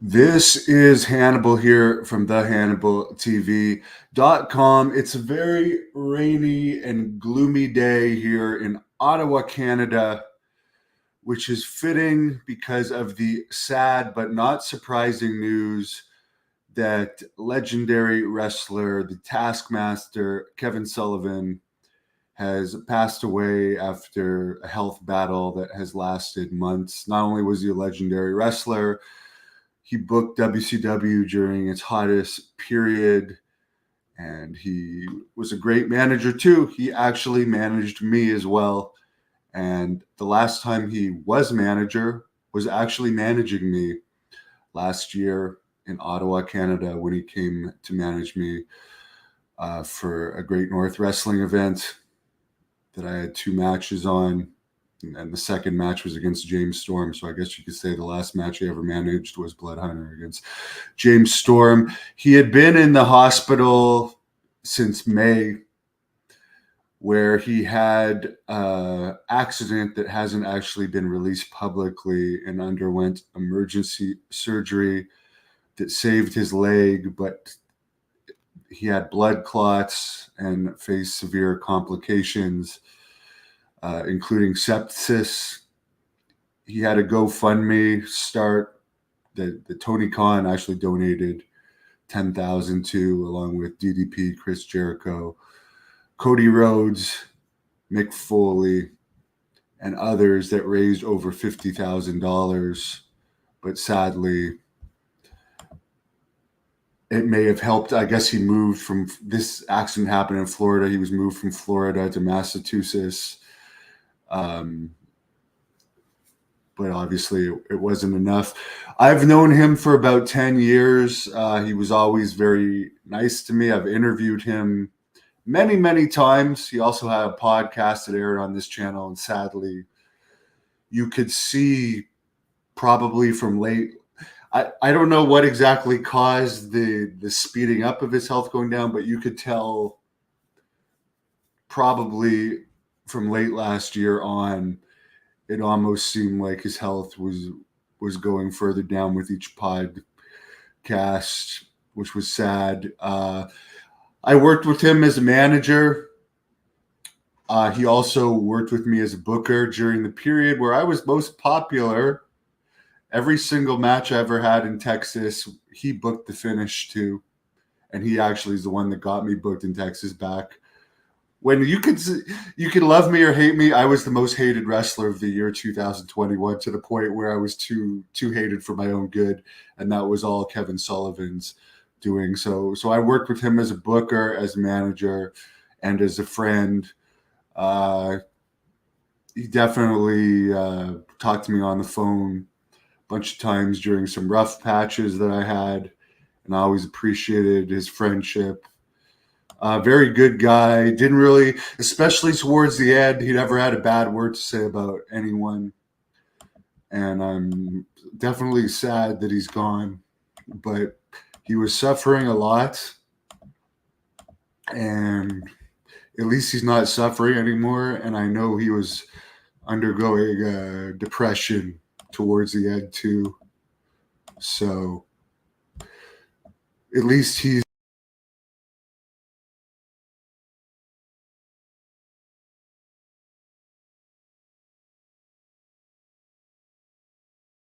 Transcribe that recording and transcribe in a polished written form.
This is Hannibal here from thehannibaltv.com. It's a very rainy and gloomy day here in Ottawa, Canada, which is fitting because of the sad but not surprising news that legendary wrestler, the Taskmaster, Kevin Sullivan, has passed away after a health battle that has lasted months. Not only was he a legendary wrestler, he booked WCW during its hottest period, and he was a great manager too. He actually managed me as well. And the last time he was manager was actually managing me last year in Ottawa, Canada, when he came to manage me for a Great North Wrestling event that I had 2 matches on. And the second match was against James Storm. So I guess you could say the last match he ever managed was Blood Hunter against James Storm. He had been in the hospital since May, where he had an accident that hasn't actually been released publicly, and underwent emergency surgery that saved his leg, but he had blood clots and faced severe complications, including sepsis. He had a GoFundMe start that Tony Khan actually donated $10,000 to, along with DDP, Chris Jericho, Cody Rhodes, Mick Foley, and others that raised over $50,000. But sadly, it may have helped. I guess he moved from, this accident happened in Florida. He was moved from Florida to Massachusetts. But obviously it wasn't enough. I've known him for about 10 years. He was always very nice to me. I've interviewed him many, many times. He also had a podcast that aired on this channel, and sadly, you could see probably from late, I don't know what exactly caused the speeding up of his health going down, but you could tell probably from late last year on, it almost seemed like his health was going further down with each podcast, which was sad. I worked with him as a manager. He also worked with me as a booker during the period where I was most popular. Every single match I ever had in Texas, he booked the finish too. And he actually is the one that got me booked in Texas back. When you could love me or hate me, I was the most hated wrestler of the year 2021, to the point where I was too hated for my own good, and that was all Kevin Sullivan's doing. So I worked with him as a booker, as a manager, and as a friend. He definitely talked to me on the phone a bunch of times during some rough patches that I had, and I always appreciated his friendship. Very good guy. Didn't really, especially towards the end, he never had a bad word to say about anyone. And I'm definitely sad that he's gone, but he was suffering a lot, and at least he's not suffering anymore. And I know he was undergoing depression towards the end too. So at least he's